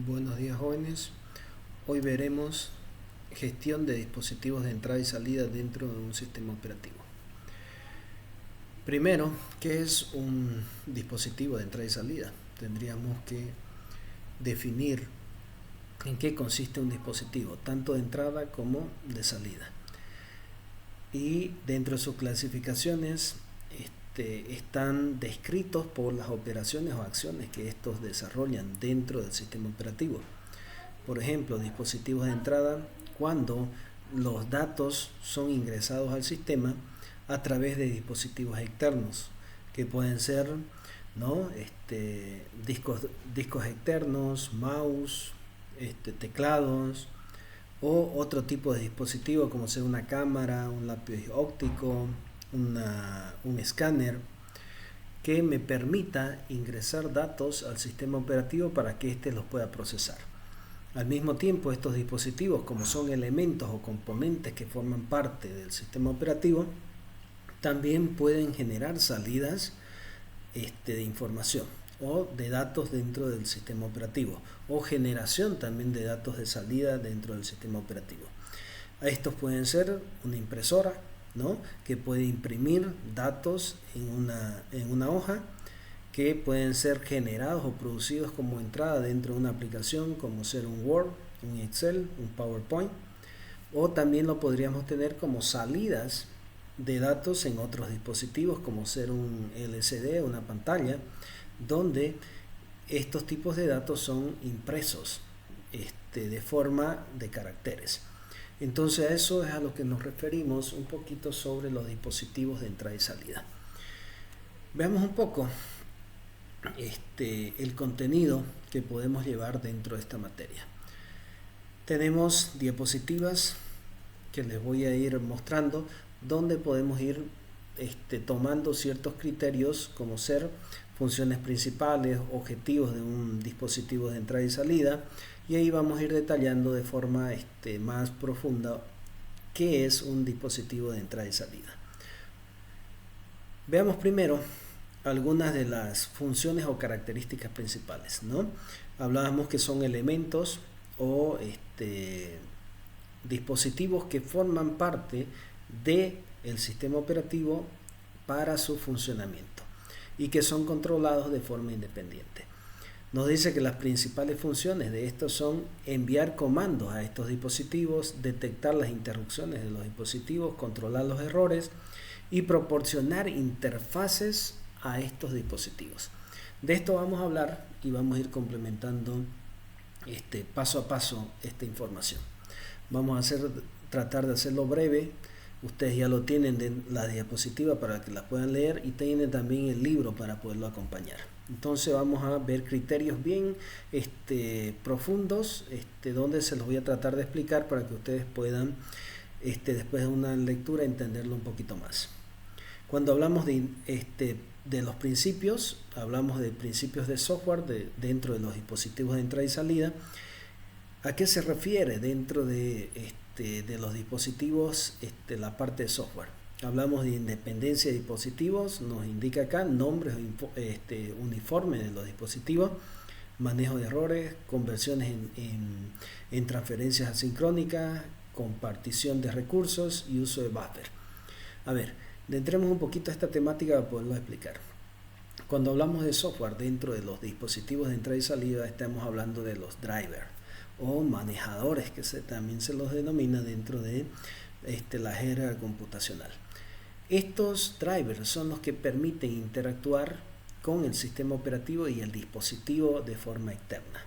Buenos días, jóvenes. Hoy veremos gestión de dispositivos de entrada y salida dentro de un sistema operativo. Primero, ¿qué es un dispositivo de entrada y salida? Tendríamos que definir en qué consiste un dispositivo, tanto de entrada como de salida. Y dentro de sus clasificaciones están descritos por las operaciones o acciones que estos desarrollan dentro del sistema operativo. Por ejemplo, dispositivos de entrada cuando los datos son ingresados al sistema a través de dispositivos externos, que pueden ser, ¿no? discos externos, mouse, teclados o otro tipo de dispositivo como ser una cámara, un lápiz óptico, un escáner que me permita ingresar datos al sistema operativo para que éste los pueda procesar. Al mismo tiempo, estos dispositivos, como son elementos o componentes que forman parte del sistema operativo, también pueden generar salidas de información o de datos dentro del sistema operativo, o generación también de datos de salida dentro del sistema operativo. Estos pueden ser una impresora, ¿no?, que puede imprimir datos en una hoja, que pueden ser generados o producidos como entrada dentro de una aplicación, como ser un Word, un Excel, un PowerPoint, o también lo podríamos tener como salidas de datos en otros dispositivos, como ser un LCD, una pantalla, donde estos tipos de datos son impresos de forma de caracteres. Entonces a eso es a lo que nos referimos un poquito sobre los dispositivos de entrada y salida. Veamos un poco el contenido que podemos llevar dentro de esta materia. Tenemos diapositivas que les voy a ir mostrando, donde podemos ir tomando ciertos criterios como ser funciones principales, objetivos de un dispositivo de entrada y salida, y ahí vamos a ir detallando de forma más profunda qué es un dispositivo de entrada y salida. Veamos primero algunas de las funciones o características principales, ¿no? Hablábamos que son elementos o dispositivos que forman parte del sistema operativo para su funcionamiento y que son controlados de forma independiente. Nos dice que las principales funciones de estos son enviar comandos a estos dispositivos, detectar las interrupciones de los dispositivos, controlar los errores y proporcionar interfaces a estos dispositivos. De esto vamos a hablar y vamos a ir complementando paso a paso esta información. Vamos a tratar de hacerlo breve. Ustedes ya lo tienen de la diapositiva para que la puedan leer, y tienen también el libro para poderlo acompañar. Entonces vamos a ver criterios bien profundos, donde se los voy a tratar de explicar para que ustedes puedan después de una lectura entenderlo un poquito más. Cuando hablamos de los principios, hablamos de principios de software dentro de los dispositivos de entrada y salida. ¿A qué se refiere dentro de los dispositivos la parte de software? Hablamos de independencia de dispositivos, nos indica acá nombres uniformes de los dispositivos, manejo de errores, conversiones en transferencias asincrónicas, compartición de recursos y uso de buffer. A ver, entremos un poquito a esta temática para poderlo explicar. Cuando hablamos de software dentro de los dispositivos de entrada y salida, estamos hablando de los drivers o manejadores, que también se los denomina dentro de la jerga computacional. Estos drivers son los que permiten interactuar con el sistema operativo y el dispositivo de forma externa.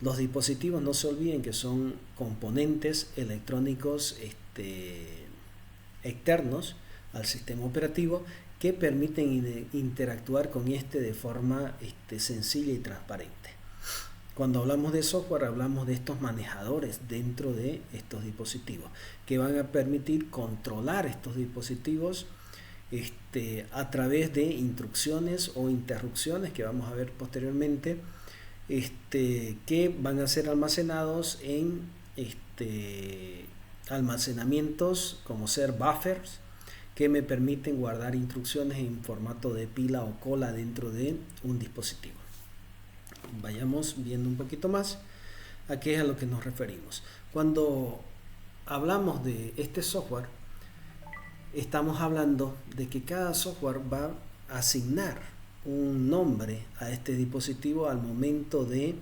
Los dispositivos, no se olviden que son componentes electrónicos externos al sistema operativo, que permiten interactuar con de forma sencilla y transparente. Cuando hablamos de software, hablamos de estos manejadores dentro de estos dispositivos, que van a permitir controlar estos dispositivos a través de instrucciones o interrupciones que vamos a ver posteriormente, que van a ser almacenados en almacenamientos como ser buffers, que me permiten guardar instrucciones en formato de pila o cola dentro de un dispositivo. Vayamos viendo un poquito más. ¿A qué es a lo que nos referimos? Cuando hablamos de este software, estamos hablando de que cada software va a asignar un nombre a este dispositivo al momento de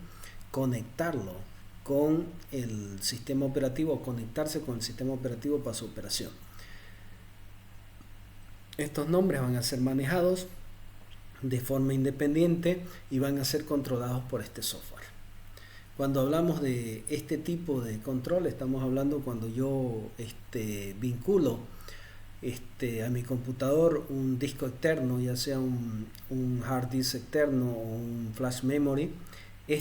conectarlo con el sistema operativo o conectarse con el sistema operativo para su operación. Estos nombres van a ser manejados de forma independiente y van a ser controlados por este software. Cuando hablamos de este tipo de control, estamos hablando cuando yo vinculo a mi computador un disco externo, ya sea un hard disk externo o un flash memory.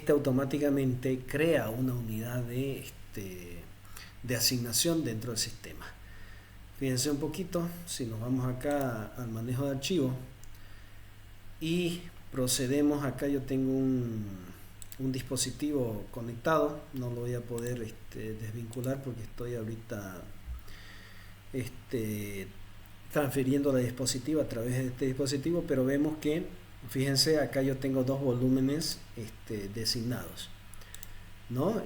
Automáticamente crea una unidad de asignación dentro del sistema. Fíjense un poquito, si nos vamos acá al manejo de archivos y procedemos, acá yo tengo un dispositivo conectado, no lo voy a poder desvincular porque estoy ahorita transfiriendo la diapositiva a través de este dispositivo, pero vemos que, fíjense, acá yo tengo dos volúmenes designados, ¿no?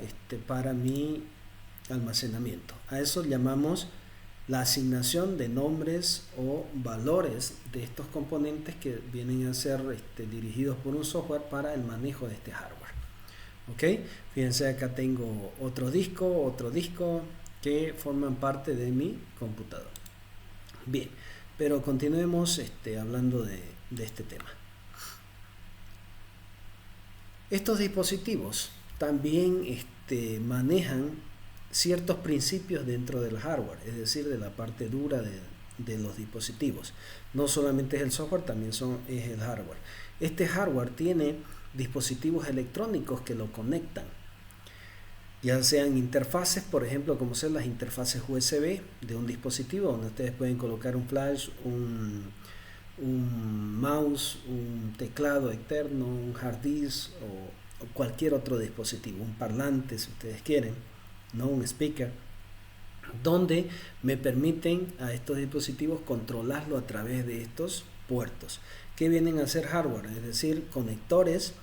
Para mi almacenamiento. A eso llamamos la asignación de nombres o valores de estos componentes que vienen a ser dirigidos por un software para el manejo de este hardware. ¿Ok? Fíjense, acá tengo otro disco que forman parte de mi computador. Bien, pero continuemos hablando de este tema. Estos dispositivos también manejan ciertos principios dentro del hardware, es decir, de la parte dura de los dispositivos. No solamente es el software, también es el hardware. Este hardware tiene dispositivos electrónicos que lo conectan, ya sean interfaces, por ejemplo, como son las interfaces USB de un dispositivo, donde ustedes pueden colocar un flash, un mouse, un teclado externo, un hard disk o cualquier otro dispositivo, un parlante si ustedes quieren, ¿no? Un speaker, donde me permiten a estos dispositivos controlarlo a través de estos puertos que vienen a ser hardware, es decir, conectores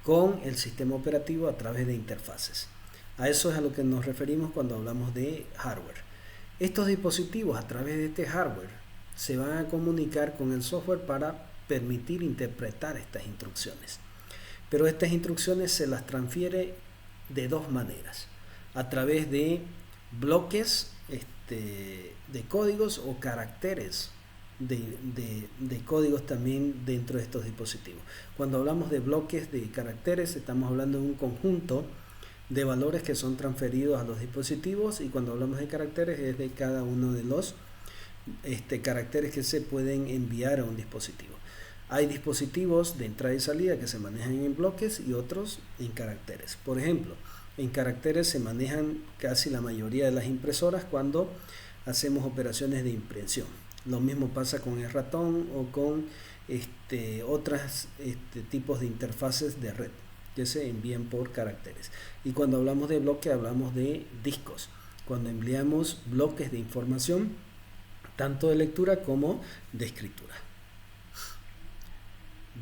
con el sistema operativo a través de interfaces. A eso es a lo que nos referimos cuando hablamos de hardware. Estos dispositivos a través de este hardware se van a comunicar con el software para permitir interpretar estas instrucciones. Pero estas instrucciones se las transfiere de dos maneras: a través de bloques de códigos o caracteres de códigos también dentro de estos dispositivos. Cuando hablamos de bloques de caracteres, estamos hablando de un conjunto de valores que son transferidos a los dispositivos, y cuando hablamos de caracteres es de cada uno de los caracteres que se pueden enviar a un dispositivo. Hay dispositivos de entrada y salida que se manejan en bloques y otros en caracteres. Por ejemplo, en caracteres se manejan casi la mayoría de las impresoras cuando hacemos operaciones de impresión. Lo mismo pasa con el ratón o con otros tipos de interfaces de red que se envían por caracteres. Y cuando hablamos de bloque, hablamos de discos, cuando enviamos bloques de información tanto de lectura como de escritura.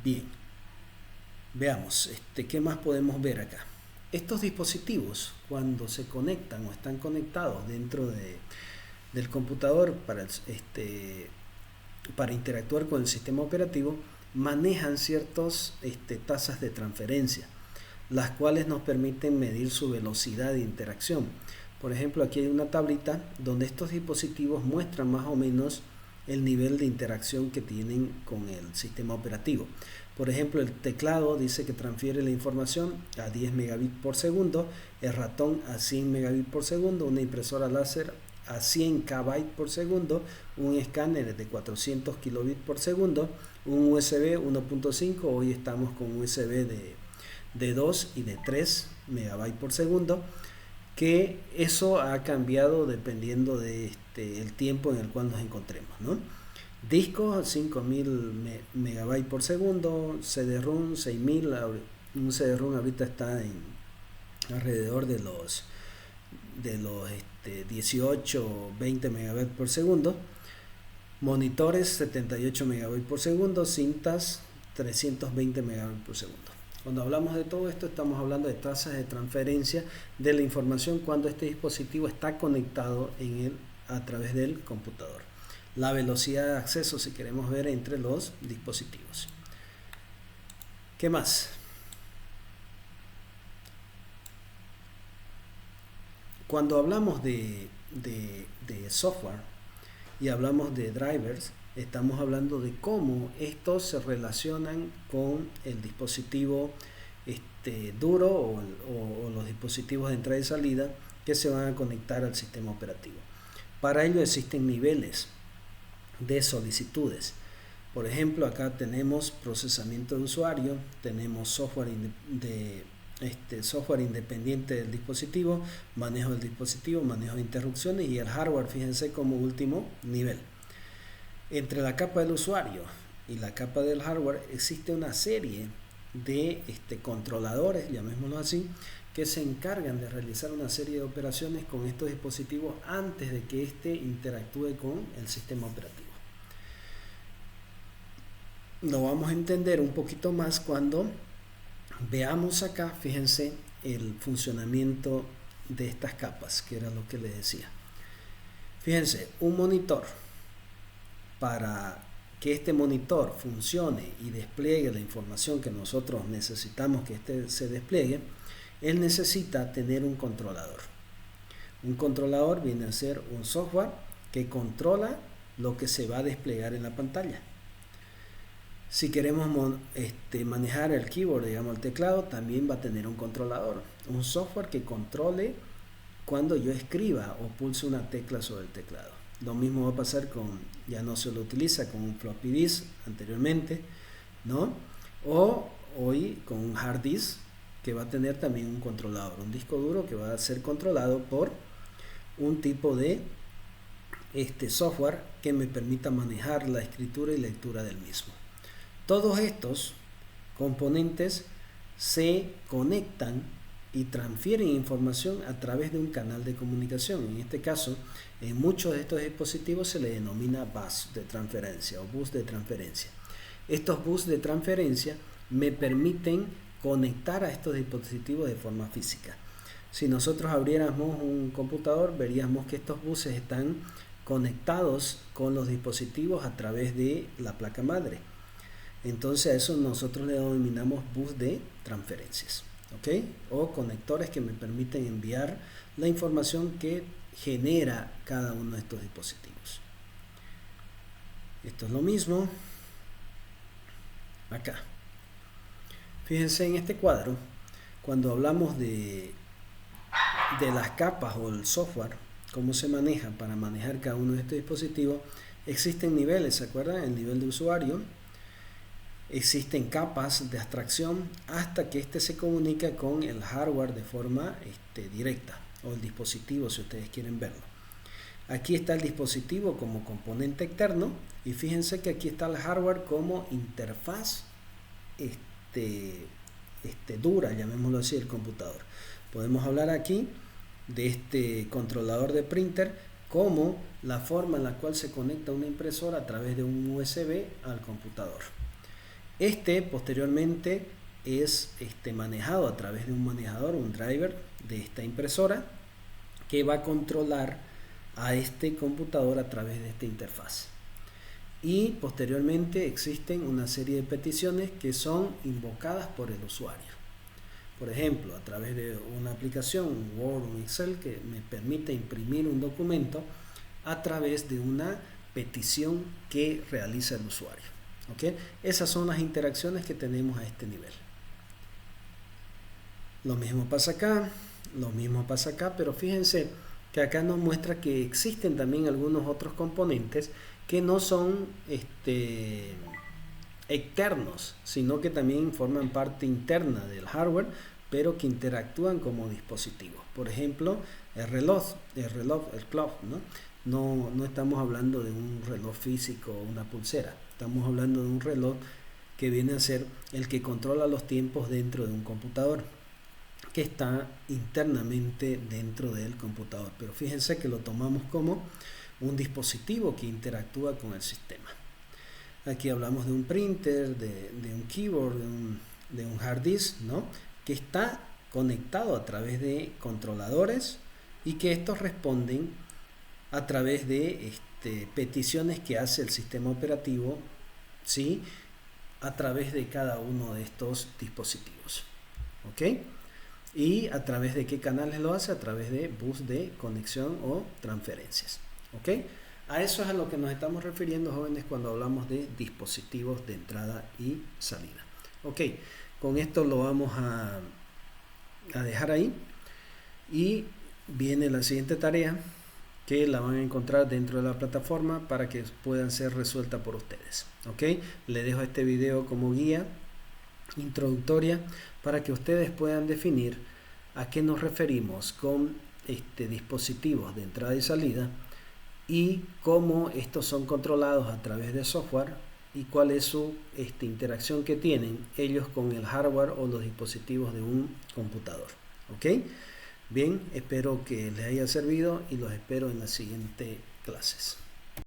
Bien, veamos qué más podemos ver acá. Estos dispositivos, cuando se conectan o están conectados dentro del computador para interactuar con el sistema operativo, manejan ciertas tasas de transferencia, las cuales nos permiten medir su velocidad de interacción. Por ejemplo, aquí hay una tablita donde estos dispositivos muestran más o menos el nivel de interacción que tienen con el sistema operativo. Por ejemplo, el teclado dice que transfiere la información a 10 megabits por segundo, el ratón a 100 megabits por segundo, una impresora láser a 100 kbytes por segundo, un escáner de 400 kilobits por segundo, un USB 1.5, hoy estamos con USB de 2 y de 3 megabytes por segundo, que eso ha cambiado dependiendo de el tiempo en el cual nos encontremos, ¿no? Discos 5000 megabytes por segundo, CD-ROM 6000, un CD-ROM ahorita está en alrededor de los 18 o 20 megabytes por segundo, monitores 78 megabytes por segundo, cintas 320 megabytes por segundo. Cuando hablamos de todo esto, estamos hablando de tasas de transferencia de la información cuando este dispositivo está conectado a través del computador. La velocidad de acceso, si queremos ver, entre los dispositivos. ¿Qué más? Cuando hablamos de software y hablamos de drivers, estamos hablando de cómo estos se relacionan con el dispositivo duro o los dispositivos de entrada y salida que se van a conectar al sistema operativo. Para ello existen niveles de solicitudes. Por ejemplo, acá tenemos procesamiento de usuario, tenemos software independiente del dispositivo, manejo del dispositivo, manejo de interrupciones y el hardware, fíjense, como último nivel. Entre la capa del usuario y la capa del hardware existe una serie de controladores, llamémoslo así, que se encargan de realizar una serie de operaciones con estos dispositivos antes de que interactúe con el sistema operativo. Lo vamos a entender un poquito más cuando veamos acá, fíjense, el funcionamiento de estas capas, que era lo que les decía. Fíjense, un monitor, para que este monitor funcione y despliegue la información que nosotros necesitamos que se despliegue, él necesita tener un controlador. Un controlador viene a ser un software que controla lo que se va a desplegar en la pantalla. Si queremos manejar el keyboard, digamos el teclado, también va a tener un controlador, un software que controle cuando yo escriba o pulse una tecla sobre el teclado. Lo mismo va a pasar ya no se lo utiliza con un floppy disk anteriormente, ¿no? O hoy con un hard disk que va a tener también un controlador, un disco duro que va a ser controlado por un tipo de software que me permita manejar la escritura y lectura del mismo. Todos estos componentes se conectan y transfieren información a través de un canal de comunicación. En este caso, en muchos de estos dispositivos se le denomina bus de transferencia o bus de transferencia. Estos bus de transferencia me permiten conectar a estos dispositivos de forma física. Si nosotros abriéramos un computador, veríamos que estos buses están conectados con los dispositivos a través de la placa madre. Entonces a eso nosotros le denominamos bus de transferencias, ¿ok? O conectores que me permiten enviar la información que genera cada uno de estos dispositivos. Esto es lo mismo acá. Fíjense en este cuadro, cuando hablamos de las capas o el software, cómo se maneja para manejar cada uno de estos dispositivos, existen niveles, ¿se acuerdan? El nivel de usuario. Existen capas de abstracción hasta que se comunica con el hardware de forma directa, o el dispositivo si ustedes quieren verlo. Aquí está el dispositivo como componente externo y fíjense que aquí está el hardware como interfaz dura, llamémoslo así, el computador. Podemos hablar aquí de este controlador de printer como la forma en la cual se conecta una impresora a través de un USB al computador. Posteriormente es manejado a través de un manejador, un driver de esta impresora que va a controlar a este computador a través de esta interfaz. Y posteriormente existen una serie de peticiones que son invocadas por el usuario. Por ejemplo, a través de una aplicación, un Word o un Excel, que me permite imprimir un documento a través de una petición que realiza el usuario. ¿Okay? Esas son las interacciones que tenemos a este nivel. Lo mismo pasa acá, pero fíjense que acá nos muestra que existen también algunos otros componentes que no son externos, sino que también forman parte interna del hardware, pero que interactúan como dispositivos. Por ejemplo, el clock, ¿no? No estamos hablando de un reloj físico o una pulsera. Estamos hablando de un reloj que viene a ser el que controla los tiempos dentro de un computador, que está internamente dentro del computador. Pero fíjense que lo tomamos como un dispositivo que interactúa con el sistema. Aquí hablamos de un printer, de un keyboard, de un un hard disk, ¿no? Que está conectado a través de controladores y que estos responden a través de peticiones que hace el sistema operativo, ¿sí? A través de cada uno de estos dispositivos, ¿ok? Y a través de qué canales lo hace, a través de bus de conexión o transferencias, ¿ok? A eso es a lo que nos estamos refiriendo, jóvenes, cuando hablamos de dispositivos de entrada y salida. Ok, con esto lo vamos a dejar ahí y viene la siguiente tarea que la van a encontrar dentro de la plataforma para que puedan ser resueltas por ustedes. Ok, le dejo este video como guía introductoria para que ustedes puedan definir a qué nos referimos con dispositivos de entrada y salida y cómo estos son controlados a través de software y cuál es su interacción que tienen ellos con el hardware o los dispositivos de un computador. ¿Ok? Bien, espero que les haya servido y los espero en las siguientes clases.